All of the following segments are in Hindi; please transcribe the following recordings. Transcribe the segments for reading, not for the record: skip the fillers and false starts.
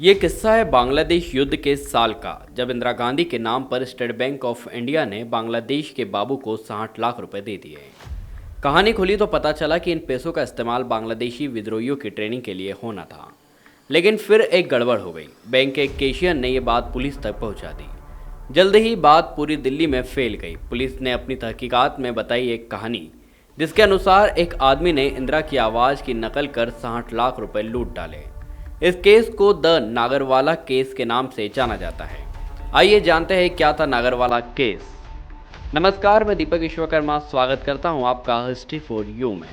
ये किस्सा है बांग्लादेश युद्ध के साल का, जब इंदिरा गांधी के नाम पर स्टेट बैंक ऑफ इंडिया ने बांग्लादेश के बाबू को 60 लाख रुपए दे दिए। कहानी खुली तो पता चला कि इन पैसों का इस्तेमाल बांग्लादेशी विद्रोहियों की ट्रेनिंग के लिए होना था। लेकिन फिर एक गड़बड़ हो गई। बैंक के एक कैशियर ने यह बात पुलिस तक पहुंचा दी। जल्द ही बात पूरी दिल्ली में फैल गई। पुलिस ने अपनी तहकीकात में बताई एक कहानी, जिसके अनुसार एक आदमी ने इंदिरा की आवाज़ की नकल कर 60 लाख रुपए लूट डाले। इस केस को द नागरवाला केस के नाम से जाना जाता है। आइए जानते हैं क्या था नागरवाला केस। नमस्कार, मैं दीपक विश्वकर्मा स्वागत करता हूं आपका हिस्ट्री फॉर यू में।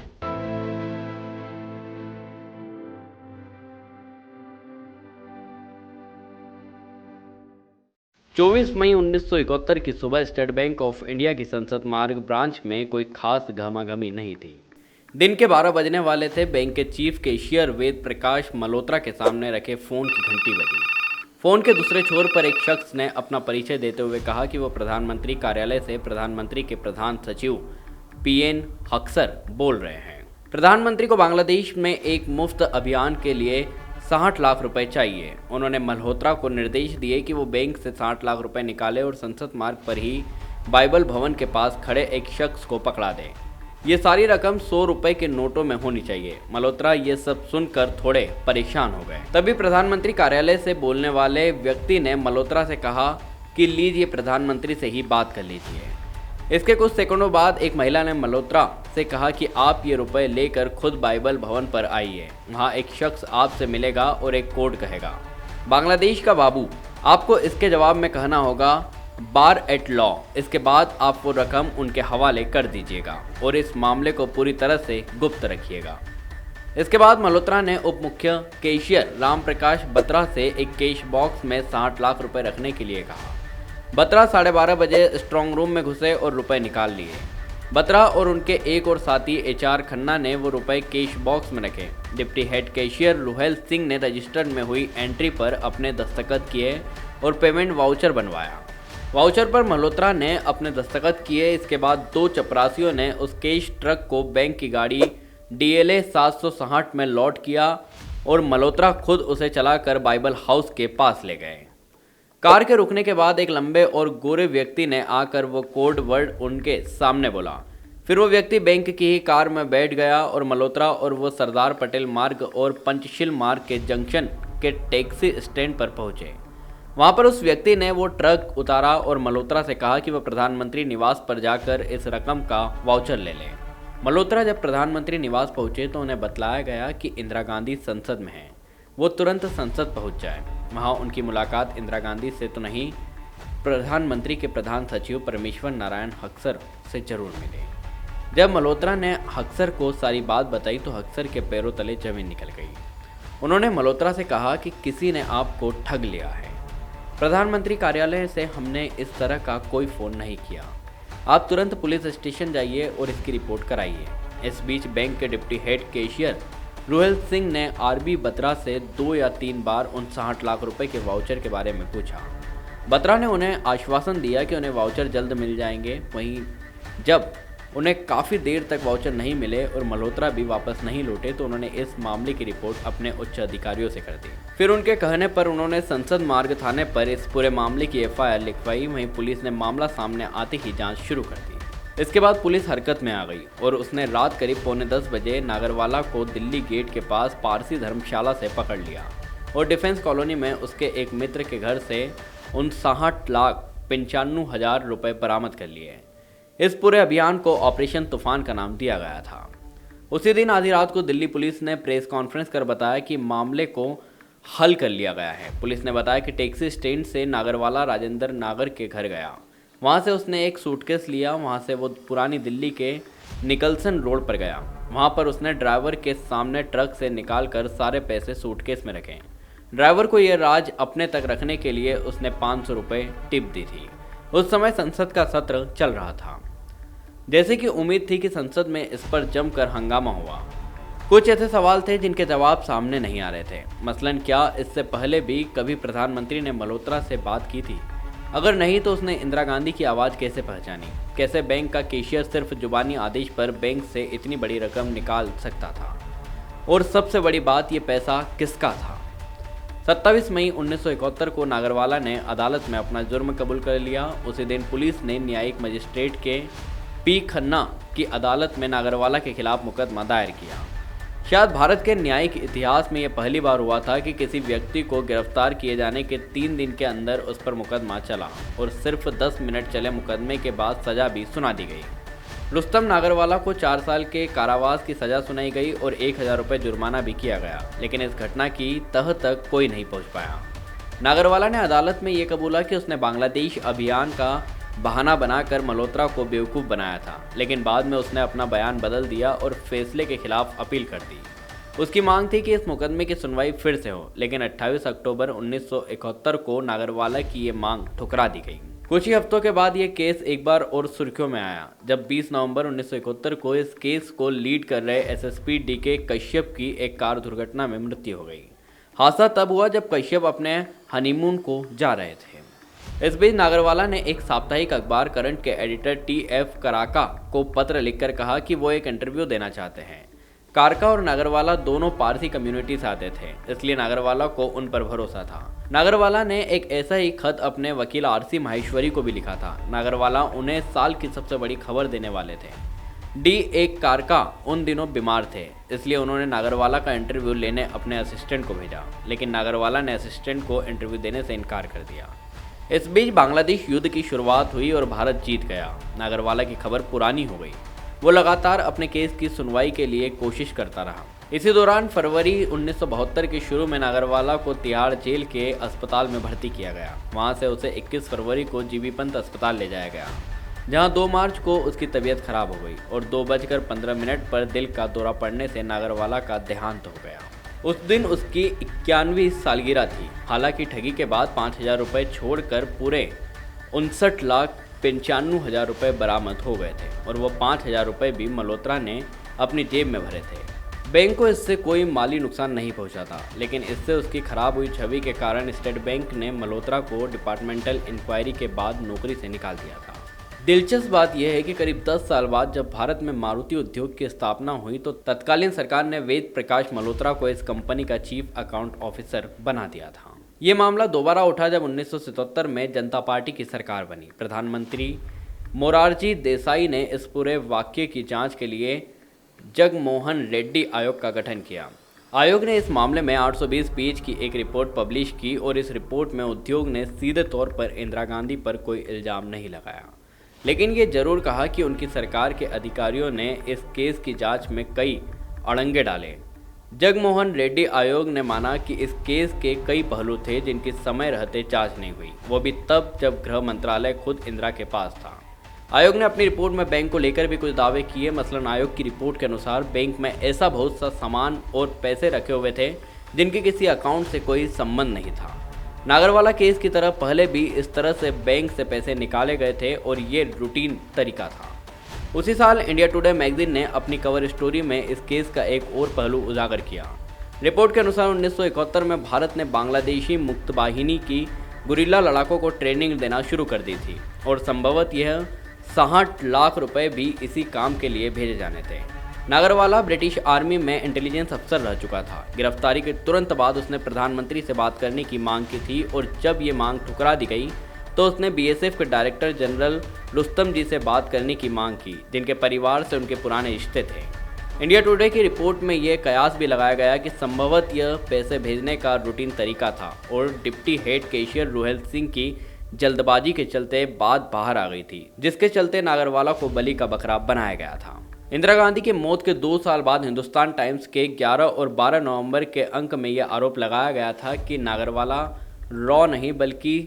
24 मई 1971 की सुबह स्टेट बैंक ऑफ इंडिया की संसद मार्ग ब्रांच में कोई खास गहमागहमी नहीं थी। दिन के 12 बजने वाले थे। बैंक के चीफ कैशियर वेद प्रकाश मल्होत्रा के सामने रखे फोन की घंटी बजी। फोन के दूसरे छोर पर एक शख्स ने अपना परिचय देते हुए कहा कि वो प्रधानमंत्री कार्यालय से प्रधानमंत्री के प्रधान सचिव पीएन हक्सर बोल रहे हैं। प्रधानमंत्री को बांग्लादेश में एक मुफ्त अभियान के लिए 60 लाख रुपए चाहिए। उन्होंने मल्होत्रा को निर्देश दिए कि वो बैंक से 60 लाख रुपए निकाले और संसद मार्ग पर ही बाइबल भवन के पास खड़े एक शख्स को पकड़ा दें। ये सारी रकम 100 रुपए के नोटों में होनी चाहिए। मल्होत्रा ये सब सुनकर थोड़े परेशान हो गए। तभी प्रधानमंत्री कार्यालय से बोलने वाले व्यक्ति ने मल्होत्रा से कहा कि लीजिए, प्रधानमंत्री से ही बात कर लीजिए। इसके कुछ सेकंडों बाद एक महिला ने मल्होत्रा से कहा कि आप ये रुपए लेकर खुद बाइबल भवन पर आइए। वहाँ एक शख्स आपसे मिलेगा और एक कोड कहेगा, बांग्लादेश का बाबू। आपको इसके जवाब में कहना होगा बार एट लॉ। इसके बाद आप वो रकम उनके हवाले कर दीजिएगा और इस मामले को पूरी तरह से गुप्त रखिएगा। इसके बाद मल्होत्रा ने उप मुख्य कैशियर राम प्रकाश बत्रा से एक कैश बॉक्स में 60 लाख रुपए रखने के लिए कहा। बत्रा 12:30 बजे स्ट्रांग रूम में घुसे और रुपए निकाल लिए। बत्रा और उनके एक और साथी एचआर खन्ना ने वो रुपए कैश बॉक्स में रखे। Deputy head cashier Ruhel Singh ने रजिस्टर में हुई एंट्री पर अपने दस्तखत किए और पेमेंट वाउचर बनवाया। वाउचर पर मल्होत्रा ने अपने दस्तखत किए। इसके बाद दो चपरासियों ने उस कैश ट्रक को बैंक की गाड़ी DLA 760 में लोड किया और मल्होत्रा खुद उसे चलाकर बाइबल हाउस के पास ले गए। कार के रुकने के बाद एक लंबे और गोरे व्यक्ति ने आकर वो कोड वर्ड उनके सामने बोला। फिर वो व्यक्ति बैंक की ही कार में बैठ गया और मल्होत्रा और वो सरदार पटेल मार्ग और पंचशील मार्ग के जंक्शन के टैक्सी स्टैंड पर पहुंचे। वहां पर उस व्यक्ति ने वो ट्रक उतारा और मल्होत्रा से कहा कि वह प्रधानमंत्री निवास पर जाकर इस रकम का वाउचर ले लें। मल्होत्रा जब प्रधानमंत्री निवास पहुंचे तो उन्हें बतलाया गया कि इंदिरा गांधी संसद में है, वो तुरंत संसद पहुंच जाए। वहां उनकी मुलाकात इंदिरा गांधी से तो नहीं, प्रधानमंत्री के प्रधान सचिव परमेश्वर नारायण हक्सर से जरूर मिले। जब मल्होत्रा ने हक्सर को सारी बात बताई तो हक्सर के पैरों तले जमीन निकल गई। उन्होंने मल्होत्रा से कहा कि किसी ने आपको ठग लिया है। प्रधानमंत्री कार्यालय से हमने इस तरह का कोई फ़ोन नहीं किया। आप तुरंत पुलिस स्टेशन जाइए और इसकी रिपोर्ट कराइए। इस बीच बैंक के deputy head cashier Ruhel Singh ने आरबी बत्रा से 2 या 3 बार उन 60 लाख रुपए के वाउचर के बारे में पूछा। बत्रा ने उन्हें आश्वासन दिया कि उन्हें वाउचर जल्द मिल जाएंगे। वहीं जब उन्हें काफ़ी देर तक वाउचर नहीं मिले और मल्होत्रा भी वापस नहीं लौटे तो उन्होंने इस मामले की रिपोर्ट अपने उच्च अधिकारियों से कर दी। फिर उनके कहने पर उन्होंने संसद मार्ग थाने पर इस पूरे मामले की FIR लिखवाई। वहीं पुलिस ने मामला सामने आते ही जाँच शुरू कर दी। इसके बाद पुलिस हरकत में आ गई और उसने रात करीब 9:45 बजे नागरवाला को दिल्ली गेट के पास पारसी धर्मशाला से पकड़ लिया और डिफेंस कॉलोनी में उसके एक मित्र के घर से उन 60,95,000 रुपए बरामद कर लिए। इस पूरे अभियान को ऑपरेशन तूफान का नाम दिया गया था। उसी दिन आधी रात को दिल्ली पुलिस ने प्रेस कॉन्फ्रेंस कर बताया कि मामले को हल कर लिया गया है। पुलिस ने बताया कि टैक्सी स्टैंड से नागरवाला राजेंद्र नागर के घर गया। वहाँ से उसने एक सूटकेस लिया। वहाँ से वो पुरानी दिल्ली के निकलसन रोड पर गया। वहाँ पर उसने ड्राइवर के सामने ट्रक से निकालकर सारे पैसे सूटकेस में रखे। ड्राइवर को यह राज अपने तक रखने के लिए उसने 500 रुपये टिप दी थी। उस समय संसद का सत्र चल रहा था। जैसे कि उम्मीद थी कि संसद में इस पर जमकर हंगामा हुआ। कुछ ऐसे सवाल थे जिनके जवाब सामने नहीं आ रहे थे। मसलन, क्या इससे पहले भी कभी प्रधानमंत्री ने मल्होत्रा से बात की थी? अगर नहीं तो उसने इंदिरा गांधी की आवाज़ कैसे पहचानी? कैसे बैंक का कैशियर सिर्फ जुबानी आदेश पर बैंक से इतनी बड़ी रकम निकाल सकता था? और सबसे बड़ी बात, ये पैसा किसका था? 27 मई 1971 को नागरवाला ने अदालत में अपना जुर्म कबूल कर लिया। उसी दिन पुलिस ने न्यायिक मजिस्ट्रेट के पी खन्ना की अदालत में नागरवाला के खिलाफ मुकदमा दायर किया। शायद भारत के न्यायिक इतिहास में यह पहली बार हुआ था कि किसी व्यक्ति को गिरफ्तार किए जाने के 3 दिन के अंदर उस पर मुकदमा चला और सिर्फ 10 मिनट चले मुकदमे के बाद सजा भी सुना दी गई। रुस्तम नागरवाला को 4 साल के कारावास की सजा सुनाई गई और 1000 रुपये जुर्माना भी किया गया, लेकिन इस घटना की तह तक कोई नहीं पहुंच पाया। नागरवाला ने अदालत में ये कबूला कि उसने बांग्लादेश अभियान का बहाना बनाकर मल्होत्रा को बेवकूफ़ बनाया था, लेकिन बाद में उसने अपना बयान बदल दिया और फैसले के खिलाफ अपील कर दी। उसकी मांग थी कि इस मुकदमे की सुनवाई फिर से हो, लेकिन 28 अक्टूबर 1971 को नागरवाला की ये मांग ठुकरा दी गई। कुछ ही हफ्तों के बाद ये केस एक बार और सुर्खियों में आया, जब 20 नवंबर 1971 को इस केस को लीड कर रहे एसएसपी डीके कश्यप की एक कार दुर्घटना में मृत्यु हो गई। हादसा तब हुआ जब कश्यप अपने हनीमून को जा रहे थे। इस बीच नागरवाला ने एक साप्ताहिक अखबार करंट के एडिटर टीएफ कराका को पत्र लिखकर कहा कि वो एक इंटरव्यू देना चाहते हैं। कारका और नागरवाला दोनों पारसी कम्युनिटी से आते थे, इसलिए नागरवाला को उन पर भरोसा था। नागरवाला ने एक ऐसा ही खत अपने वकील आरसी माहेश्वरी को भी लिखा था। नागरवाला उन्हें साल की सबसे बड़ी खबर देने वाले थे। एक कारका उन दिनों बीमार थे, इसलिए उन्होंने नागरवाला का इंटरव्यू लेने अपने असिस्टेंट को भेजा, लेकिन नागरवाला ने असिस्टेंट को इंटरव्यू देने से इनकार कर दिया। इस बीच बांग्लादेश युद्ध की शुरुआत हुई और भारत जीत गया। नागरवाला की खबर पुरानी हो गई। वो लगातार अपने केस की सुनवाई के लिए कोशिश करता रहा। इसी दौरान फरवरी 1972 के शुरू में नागरवाला को तिहाड़ जेल के अस्पताल में भर्ती किया गया। वहां से उसे 21 फरवरी को जीबी पंत अस्पताल ले जाया गया, जहां 2 मार्च को उसकी तबीयत खराब हो गई और 2:15 पर दिल का दौरा पड़ने से नागरवाला का देहांत हो गया। उस दिन उसकी 91वीं सालगिरह थी। हालांकि ठगी के बाद 5000 रुपये छोड़कर पूरे 59,95,000 रुपये बरामद हो गए थे और वो 5000 रुपये भी मल्होत्रा ने अपनी जेब में भरे थे। बैंक को इससे कोई माली नुकसान नहीं पहुंचा था, लेकिन इससे उसकी खराब हुई छवि के कारण स्टेट बैंक ने मल्होत्रा को डिपार्टमेंटल इंक्वायरी के बाद नौकरी से निकाल दिया था। दिलचस्प बात यह है कि करीब 10 साल बाद जब भारत में मारुति उद्योग की स्थापना हुई तो तत्कालीन सरकार ने वेद प्रकाश मल्होत्रा को इस कंपनी का चीफ अकाउंट ऑफिसर बना दिया था। ये मामला दोबारा उठा जब 1977 में जनता पार्टी की सरकार बनी। प्रधानमंत्री मोरारजी देसाई ने इस पूरे वाकये की जांच के लिए जगमोहन रेड्डी आयोग का गठन किया। आयोग ने इस मामले में 820 पेज की एक रिपोर्ट पब्लिश की और इस रिपोर्ट में उद्योग ने सीधे तौर पर इंदिरा गांधी पर कोई इल्ज़ाम नहीं लगाया, लेकिन ये जरूर कहा कि उनकी सरकार के अधिकारियों ने इस केस की जांच में कई अड़ंगे डाले। जगमोहन रेड्डी आयोग ने माना कि इस केस के कई पहलू थे जिनकी समय रहते जांच नहीं हुई, वो भी तब जब गृह मंत्रालय खुद इंदिरा के पास था। आयोग ने अपनी रिपोर्ट में बैंक को लेकर भी कुछ दावे किए। मसलन आयोग की रिपोर्ट के अनुसार बैंक में ऐसा बहुत सा सामान और पैसे रखे हुए थे जिनके किसी अकाउंट से कोई संबंध नहीं था। नागरवाला केस की तरह पहले भी इस तरह से बैंक से पैसे निकाले गए थे और ये रूटीन तरीका था। उसी साल इंडिया टुडे मैगजीन ने अपनी कवर स्टोरी में इस केस का एक और पहलू उजागर किया। रिपोर्ट के अनुसार 1971 में भारत ने बांग्लादेशी मुक्त बाहिनी की गुरिल्ला लड़ाकों को ट्रेनिंग देना शुरू कर दी थी और संभवतः यह 60 लाख रुपए भी इसी काम के लिए भेजे जाने थे। नागरवाला ब्रिटिश आर्मी में इंटेलिजेंस अफसर रह चुका था। गिरफ्तारी के तुरंत बाद उसने प्रधानमंत्री से बात करने की मांग की थी और जब ये मांग ठुकरा दी गई तो उसने बीएसएफ के डायरेक्टर जनरल रुस्तम जी से बात करने की मांग की, जिनके परिवार से उनके पुराने रिश्ते थे। इंडिया टुडे की रिपोर्ट में यह कयास भी लगाया गया कि संभवतः यह पैसे भेजने का रूटीन तरीका था और डिप्टी हेड कैशियर रूहेल सिंह की जल्दबाजी के चलते बात बाहर आ गई थी, जिसके चलते नागरवाला को बलि का बकरा बनाया गया था। इंदिरा गांधी की मौत के 2 साल बाद हिंदुस्तान टाइम्स के 11 और 12 नवंबर के अंक में यह आरोप लगाया गया था कि नागरवाला रॉ नहीं बल्कि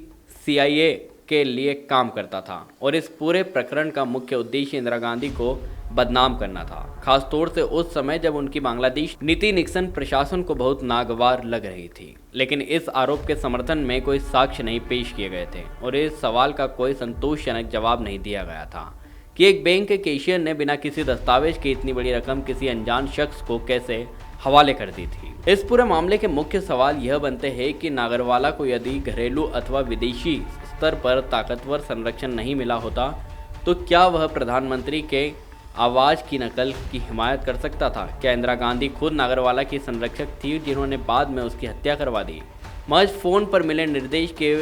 CIA के लिए काम करता था और इस पूरे प्रकरण का मुख्य उद्देश्य इंदिरा गांधी को बदनाम करना था, खासतौर से उस समय जब उनकी बांग्लादेश नीति निक्सन प्रशासन को बहुत नागवार लग रही थी। लेकिन इस आरोप के समर्थन में कोई साक्ष्य नहीं पेश किए गए थे और इस सवाल का कोई संतोषजनक जवाब नहीं दिया गया था कि एक बैंक के कैशियर ने बिना किसी दस्तावेज की इतनी बड़ी रकम किसी अनजान शख्स को कैसे हवाले कर दी थी। इस पूरे मामले के मुख्य सवाल यह बनते हैं कि नागरवाला को यदि घरेलू अथवा विदेशी स्तर पर ताकतवर संरक्षण नहीं मिला होता तो क्या वह प्रधानमंत्री के आवाज़ की नकल की हिमायत कर सकता था? क्या इंदिरा गांधी खुद नागरवाला की संरक्षक थी जिन्होंने बाद में उसकी हत्या करवा दी? महज फोन पर मिले निर्देश के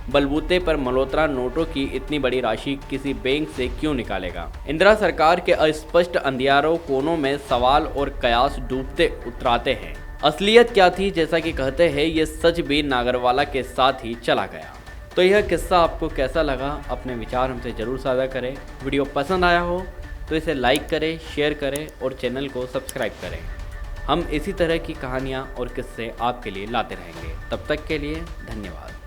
बलबूते पर मल्होत्रा नोटों की इतनी बड़ी राशि किसी बैंक से क्यों निकालेगा? इंदिरा सरकार के अस्पष्ट अंधियारों कोनों में सवाल और कयास डूबते उतराते हैं। असलियत क्या थी? जैसा कि कहते हैं, ये सच भी नागरवाला के साथ ही चला गया। तो यह किस्सा आपको कैसा लगा? अपने विचार हमसे जरूर साझा करें। वीडियो पसंद आया हो तो इसे लाइक करें, शेयर करें और चैनल को सब्सक्राइब करें। हम इसी तरह की कहानियाँ और किस्से आपके लिए लाते रहेंगे। तब तक के लिए धन्यवाद।